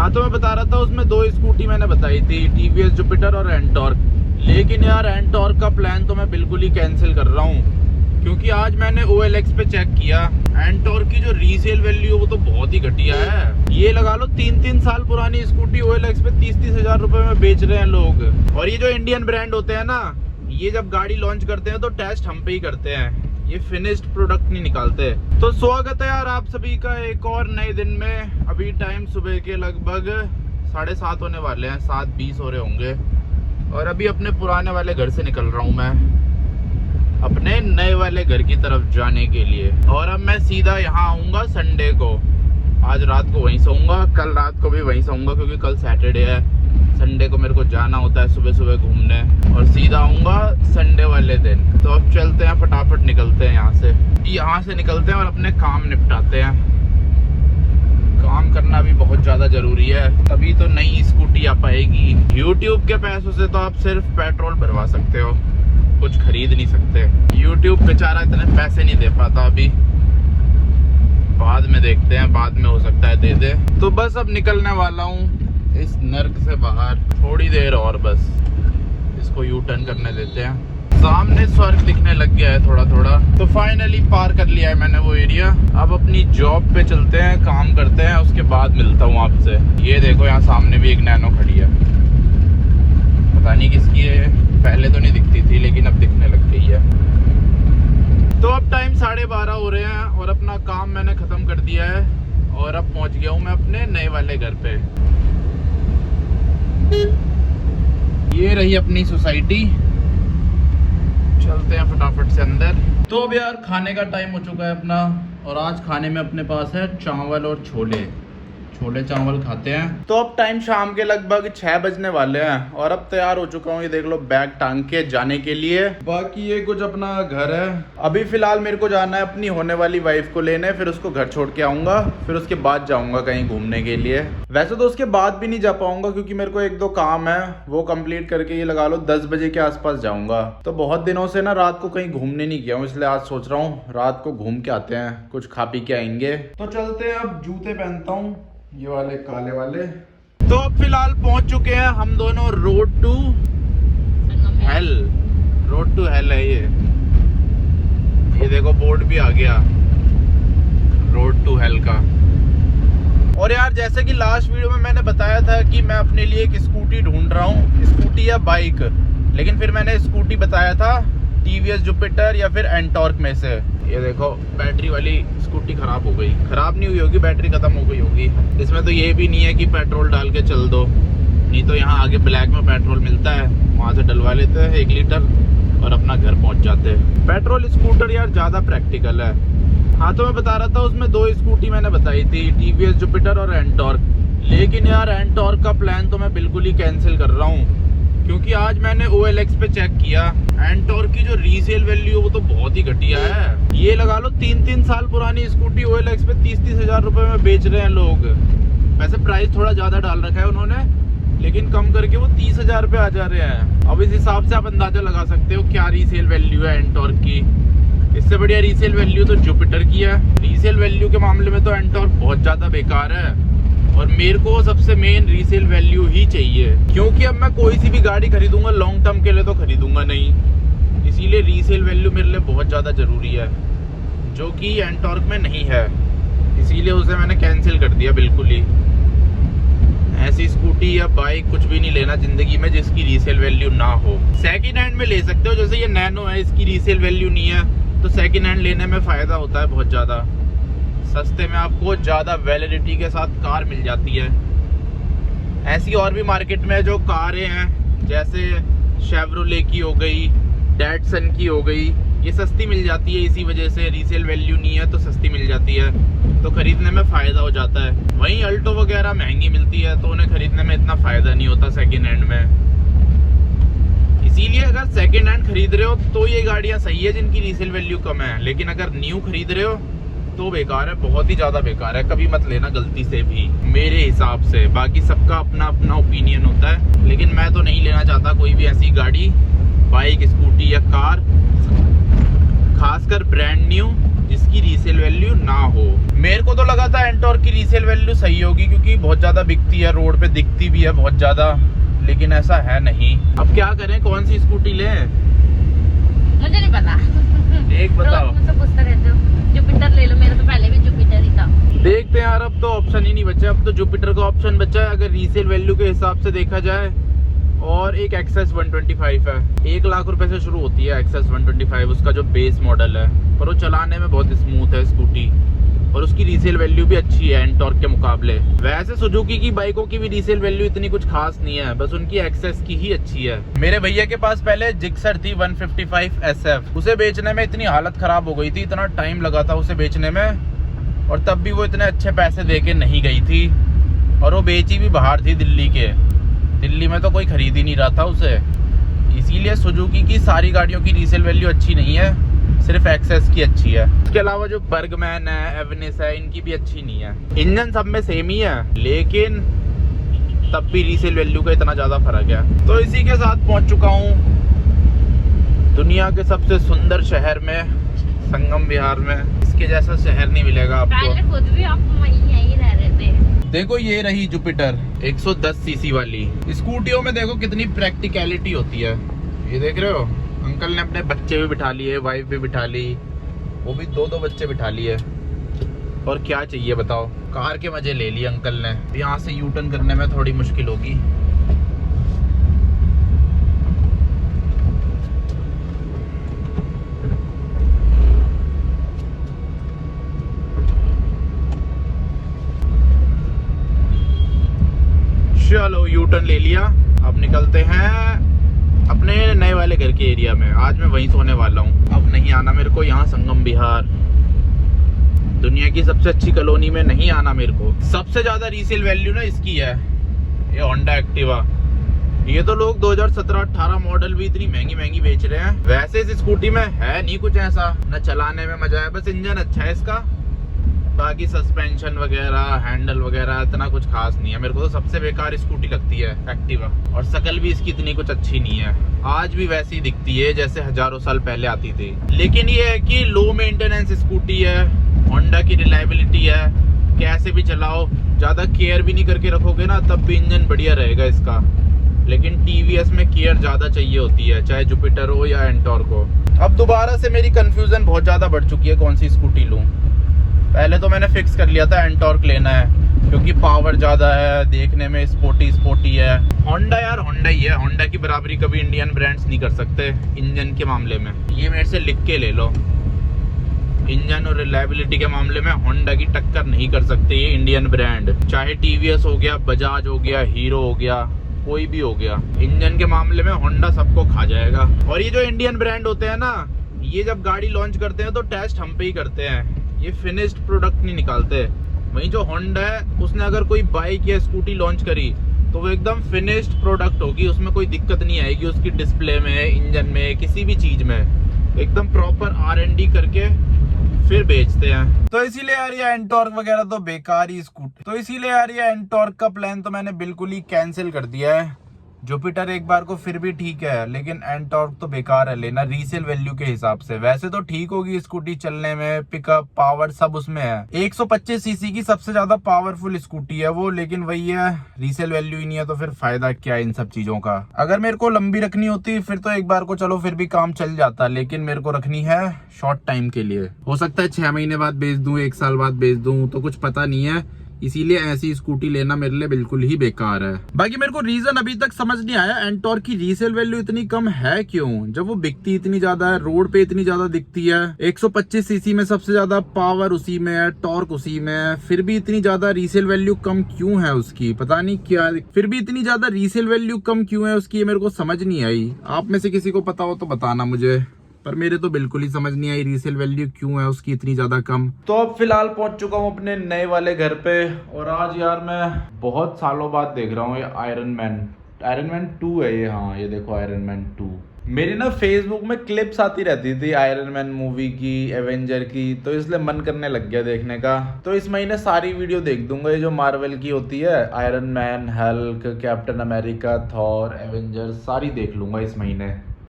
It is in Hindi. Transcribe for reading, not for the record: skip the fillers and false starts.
हाँ तो मैं बता रहा था, उसमें 2 स्कूटी मैंने बताई थी, टीवीएस जुपिटर और एंटॉर्क। लेकिन यार एंटॉर्क का प्लान तो मैं बिल्कुल ही कैंसिल कर रहा हूँ, क्योंकि आज मैंने OLX पे चेक किया, एंटॉर्क की जो रीसेल वैल्यू है वो तो बहुत ही घटिया है। ये लगा लो 3-3 साल पुरानी स्कूटी OLX पे 30-30 हजार रुपए में बेच रहे हैं लोग। और ये जो इंडियन ब्रांड होते हैं ना, ये जब गाड़ी लॉन्च करते हैं तो टेस्ट हम पे ही करते हैं, ये फिनिश्ड प्रोडक्ट नहीं निकालते। तो स्वागत है यार आप सभी का एक और नए दिन में। अभी टाइम सुबह के लगभग 7:30 होने वाले हैं, 7:20 हो रहे होंगे। और अभी अपने पुराने वाले घर से निकल रहा हूँ मैं अपने नए वाले घर की तरफ जाने के लिए। और अब मैं सीधा यहाँ आऊँगा संडे को। आज रात को वहीं सोऊंगा, कल रात को भी वहीं सोऊंगा, क्योंकि कल सैटरडे है। संडे को मेरे को जाना होता है सुबह सुबह घूमने, और सीधा आऊँगा संडे वाले दिन। तो अब चलते हैं, फटाफट निकलते हैं यहाँ से निकलते हैं और अपने काम निपटाते हैं। काम करना भी बहुत ज़्यादा ज़रूरी है, तभी तो नई स्कूटी आ पाएगी। YouTube के पैसों से तो आप सिर्फ पेट्रोल भरवा सकते हो, कुछ खरीद नहीं सकते। YouTube बेचारा इतने पैसे नहीं दे पाता अभी, बाद में देखते हैं, बाद में हो सकता है दे दे। तो बस अब निकलने वाला हूँ इस नर्क से बाहर, थोड़ी देर और बस इसको यू टर्न करने देते हैं। सामने स्वर्ग दिखने लग गया है थोड़ा थोड़ा। तो फाइनली पार कर लिया है मैंने वो एरिया। अब अपनी जॉब पे चलते हैं, काम करते हैं, उसके बाद मिलता हूँ आपसे। ये देखो यहाँ सामने भी एक नैनो खड़ी है, पता नहीं किसकी है, पहले तो नहीं दिखती थी लेकिन अब दिखने लग गई है। तो अब टाइम 12:30 हो रहे हैं और अपना काम मैंने ख़त्म कर दिया है और अब पहुंच गया हूं मैं अपने नए वाले घर पे। ये रही अपनी सोसाइटी, चलते हैं फटाफट से अंदर। तो अब यार खाने का टाइम हो चुका है अपना, और आज खाने में अपने पास है चावल और छोले चावल खाते हैं। तो अब टाइम शाम के लगभग 6 बजने वाले हैं और अब तैयार हो चुका हूँ, ये देख लो बैग टांग के जाने के लिए। बाकी ये कुछ अपना घर है। अभी फिलहाल मेरे को जाना है अपनी होने वाली वाइफ को लेने, फिर उसको घर छोड़ के आऊंगा, फिर उसके बाद जाऊंगा कहीं घूमने के लिए। वैसे तो उसके बाद भी नहीं जा पाऊंगा, क्योंकि मेरे को 1-2 काम है, वो कंप्लीट करके ये लगा लो 10 बजे के आसपास जाऊंगा। तो बहुत दिनों से ना रात को कहीं घूमने नहीं गया हूँ, इसलिए आज सोच रहा हूँ रात को घूम के आते हैं, कुछ खा पी के आएंगे। तो चलते हैं, अब जूते पहनता हूँ, ये वाले काले वाले। तो अब फिलहाल पहुंच चुके हैं हम दोनों रोड टू हेल है ये देखो बोर्ड भी आ गया रोड टू हेल का। और यार जैसे कि लास्ट वीडियो में मैंने बताया था कि मैं अपने लिए एक स्कूटी ढूंढ रहा हूँ, स्कूटी या बाइक, लेकिन फिर मैंने स्कूटी बताया था टीवीएस जुपिटर या फिर एंटॉर्क में से। ये देखो बैटरी वाली स्कूटी खराब हो गई, खराब नहीं हुई होगी, बैटरी खत्म हो गई होगी। इसमें तो ये भी नहीं है कि पेट्रोल डाल के चल दो, नहीं तो यहाँ आगे ब्लैक में पेट्रोल मिलता है, वहाँ से डलवा लेते हैं 1 लीटर और अपना घर पहुँच जाते हैं। पेट्रोल स्कूटर यार ज़्यादा प्रैक्टिकल है। हाँ तो मैं बता रहा था, उसमें 2 स्कूटी मैंने बताई थी, टीवीएस जुपिटर और एंटॉर्क। लेकिन यार एंटॉर्क का प्लान तो मैं बिल्कुल ही कैंसिल कर रहा हूँ, क्योंकि आज मैंने OLX पे चेक किया, एंटॉर्क की जो रीसेल वैल्यू है वो तो बहुत ही घटिया है। ये लगा लो 3-3 साल पुरानी स्कूटी OLX पे 30-30 हजार रुपए में बेच रहे हैं लोग। वैसे प्राइस थोड़ा ज़्यादा डाल रखा है उन्होंने, लेकिन कम करके वो 30 हजार पे आ जा रहे हैं। अब इस हिसाब से आप अंदाजा लगा सकते हो क्या रीसेल वैल्यू है एंटॉर्क की। इससे बढ़िया रीसेल वैल्यू तो जुपिटर की है। रीसेल वैल्यू के मामले में तो एंटॉर्क बहुत ज़्यादा बेकार है, और मेरे को सबसे मेन रीसेल वैल्यू ही चाहिए, क्योंकि अब मैं कोई सी भी गाड़ी खरीदूंगा लॉन्ग टर्म के लिए तो खरीदूंगा नहीं, इसीलिए रीसेल वैल्यू मेरे लिए बहुत ज़्यादा ज़रूरी है, जो कि एंटॉर्क में नहीं है। इसीलिए उसे मैंने कैंसिल कर दिया बिल्कुल ही। ऐसी स्कूटी या बाइक कुछ भी नहीं लेना ज़िंदगी में जिसकी रीसेल वैल्यू ना हो। सेकेंड हैंड में ले सकते हो, जैसे ये नैनो है, इसकी रीसेल वैल्यू नहीं है, तो सेकेंड हैंड लेने में फ़ायदा होता है बहुत ज़्यादा। सस्ते में आपको ज़्यादा वैलिडिटी के साथ कार मिल जाती है। ऐसी और भी मार्केट में जो कारें हैं, जैसे शेवरोले की हो गई, डैटसन की हो गई, ये सस्ती मिल जाती है, इसी वजह से रीसेल वैल्यू नहीं है तो सस्ती मिल जाती है, तो ख़रीदने में फ़ायदा हो जाता है। वहीं अल्टो वगैरह महंगी मिलती है, तो उन्हें ख़रीदने में इतना फ़ायदा नहीं होता सेकेंड हैंड में। इसीलिए अगर सेकेंड हैंड खरीद रहे हो तो ये गाड़ियाँ सही है जिनकी रीसेल वैल्यू कम है, लेकिन अगर न्यू खरीद रहे हो तो बेकार है, बहुत ही ज़्यादा बेकार है। कभी मत लेना गलती से भी, मेरे हिसाब से। बाकी सबका अपना अपना ओपिनियन होता है, लेकिन मैं तो नहीं लेना चाहता कोई भी ऐसी गाड़ी, बाइक, स्कूटी या कार, खासकर ब्रांड न्यू, जिसकी रीसेल वैल्यू ना हो। मेरे को तो लगा था एंटॉर्क की रीसेल वैल्यू सही होगी क्योंकि बहुत ज़्यादा बिकती है, रोड पे दिखती भी है बहुत ज़्यादा, लेकिन ऐसा है नहीं। अब क्या करें, कौन सी स्कूटी लें? मुझे नहीं पता। एक बताओ। मुझसे पूछते रहते हो, जुपिटर ले लो, मेरा तो पहले भी जुपिटर ही था। देखते हैं यार, अब तो ऑप्शन ही नहीं बचा, अब तो जुपिटर का ऑप्शन बचा है अगर रीसेल वैल्यू के हिसाब से देखा जाए। और एक एक्सेस 125 है, 1 लाख रुपए से शुरू होती है एक्सेस 125, उसका जो बेस मॉडल है, पर वो चलाने में बहुत स्मूथ है स्कूटी, और उसकी रीसेल वैल्यू भी अच्छी है एंटॉर्क के मुकाबले। वैसे सुजुकी की बाइकों की भी रीसेल वैल्यू इतनी कुछ खास नहीं है, बस उनकी एक्सेस की ही अच्छी है। मेरे भैया के पास पहले जिक्सर थी 155 SF, उसे बेचने में इतनी हालत खराब हो गई थी, इतना टाइम लगा था उसे बेचने में, और तब भी वो इतने अच्छे पैसे दे के नहीं गई थी, और वो बेची भी बाहर थी दिल्ली में तो कोई खरीद ही नहीं रहा था उसे। इसीलिए सुजुकी की सारी गाड़ियों की रीसेल वैल्यू अच्छी नहीं है, सिर्फ एक्सेस की अच्छी है। उसके अलावा जो बर्गमैन है, एवनिस है, इनकी भी अच्छी नहीं है। इंजन सब में सेम ही है, लेकिन तब भी रीसेल वैल्यू का इतना ज़्यादा फर्क है। तो इसी के साथ पहुंच चुका हूँ दुनिया के सबसे सुंदर शहर में, संगम विहार में। इसके जैसा शहर नहीं मिलेगा आपको। पहले खुद भी आप यहीं रह रहे थे। देखो ये रही जुपिटर 110 सीसी वाली। स्कूटियों में देखो कितनी प्रैक्टिकलिटी होती है, ये देख रहे हो, अंकल ने अपने बच्चे भी बिठा लिए, वाइफ भी बिठा ली, वो भी 2-2 बच्चे बिठा लिए, और क्या चाहिए बताओ। कार के मजे ले लिए अंकल ने। यहाँ से यू टर्न करने में थोड़ी मुश्किल होगी। चलो यू टर्न ले लिया, अब निकलते हैं अपने नए वाले घर के एरिया में। आज मैं वहीं सोने वाला हूँ, अब नहीं आना मेरे को यहाँ संगम विहार। दुनिया की सबसे अच्छी कॉलोनी में नहीं आना मेरे को। सबसे ज्यादा रीसेल वैल्यू ना इसकी है, ये होंडा एक्टिवा। ये तो लोग 2017-18 मॉडल भी इतनी महंगी बेच रहे हैं। वैसे इस स्कूटी में है नहीं कुछ ऐसा, न चलाने में मजा है, बस इंजन अच्छा है इसका, बाकी सस्पेंशन वगैरह, हैंडल वगैरह इतना कुछ खास नहीं है। मेरे को तो सबसे बेकार स्कूटी लगती है एक्टिवा, और शकल भी इसकी इतनी कुछ अच्छी नहीं है। आज भी वैसी ही दिखती है जैसे हजारों साल पहले आती थी। लेकिन ये है कि लो मेंटेनेंस स्कूटी है, होंडा की रिलायबिलिटी है, कैसे भी चलाओ, ज़्यादा केयर भी नहीं करके रखोगे ना तब भी इंजन बढ़िया रहेगा इसका। लेकिन टीवीएस में केयर ज़्यादा चाहिए होती है, चाहे जुपिटर हो या एंटॉर्क हो। अब दोबारा से मेरी कंफ्यूजन बहुत ज़्यादा बढ़ चुकी है कौन सी स्कूटी लूँ। पहले तो मैंने फिक्स कर लिया था एंटॉर्क लेना है क्योंकि पावर ज़्यादा है, देखने में स्पोर्टी है। होंडा यार होंडा ही है, होंडा की बराबरी कभी इंडियन ब्रांड्स नहीं कर सकते इंजन के मामले में। ये मेरे से लिख के ले लो, इंजन और रिलायबिलिटी के मामले में होंडा की टक्कर नहीं कर सकते ये इंडियन ब्रांड। चाहे टीवीएस हो गया, बजाज हो गया, हीरो हो गया, कोई भी हो गया, इंजन के मामले में होंडा सबको खा जाएगा। और ये जो इंडियन ब्रांड होते हैं ना, ये जब गाड़ी लॉन्च करते हैं तो टेस्ट हम पे ही करते हैं, ये फिनिश्ड प्रोडक्ट नहीं निकालते। वहीं जो होंडा है, उसने अगर कोई बाइक या स्कूटी लॉन्च करी तो वो एकदम फिनिश्ड प्रोडक्ट होगी, उसमें कोई दिक्कत नहीं आएगी उसकी डिस्प्ले में, इंजन में, किसी भी चीज में। एकदम प्रॉपर R&D करके फिर बेचते हैं। तो इसीलिए यार ये एंटॉर्क वगैरह तो बेकार ही स्कूटी, तो इसीलिए यार ये एंटॉर्क का प्लान तो मैंने बिल्कुल ही कैंसिल कर दिया है। जुपिटर एक बार को फिर भी ठीक है, लेकिन एंटॉर्क तो बेकार है लेना रीसेल वैल्यू के हिसाब से। वैसे तो ठीक होगी स्कूटी चलने में, पिकअप, पावर सब उसमें है। 125 सीसी की सबसे ज्यादा पावरफुल स्कूटी है वो, लेकिन वही है रीसेल वैल्यू ही नहीं है, तो फिर फायदा क्या है इन सब चीजों का। अगर मेरे को लंबी रखनी होती फिर तो एक बार को चलो फिर भी काम चल जाता, लेकिन मेरे को रखनी है शॉर्ट टाइम के लिए। हो सकता है 6 महीने बाद बेच दूं, 1 साल बाद बेच दूं, तो कुछ पता नहीं है। इसीलिए ऐसी स्कूटी लेना मेरे लिए बिल्कुल ही बेकार है। बाकी मेरे को रीजन अभी तक समझ नहीं आया एंटॉर्क की रीसेल वैल्यू इतनी कम है क्यों, जब वो बिकती इतनी ज्यादा है, रोड पे इतनी ज्यादा दिखती है। 125 सीसी में सबसे ज्यादा पावर उसी में है, टॉर्क उसी में है, फिर भी इतनी ज्यादा रीसेल वैल्यू कम क्यों है उसकी, पता नहीं क्या, फिर भी इतनी ज्यादा रीसेल वैल्यू कम क्यों है उसकी, मेरे को समझ नहीं आई। आप में से किसी को पता हो तो बताना मुझे, पर मेरे तो बिल्कुल ही समझ नहीं आई रीसेल वैल्यू क्यों है उसकी इतनी ज्यादा कम। तो अब फिलहाल पहुंच चुका हूं अपने नए वाले घर पे, और आज यार मैं बहुत सालों बाद देख रहा हूं ये आयरन मैन 2 है ये। हाँ ये देखो आयरन मैन 2। मेरी ना फेसबुक में क्लिप्स आती रहती थी आयरन मैन मूवी की, एवेंजर की, तो इसलिए मन करने लग गया देखने का। तो इस महीने सारी वीडियो देख दूंगा ये जो मार्वल की होती है, iron man, Hulk, captain America, Thor, Avenger, सारी देख लूंगा इस महीने।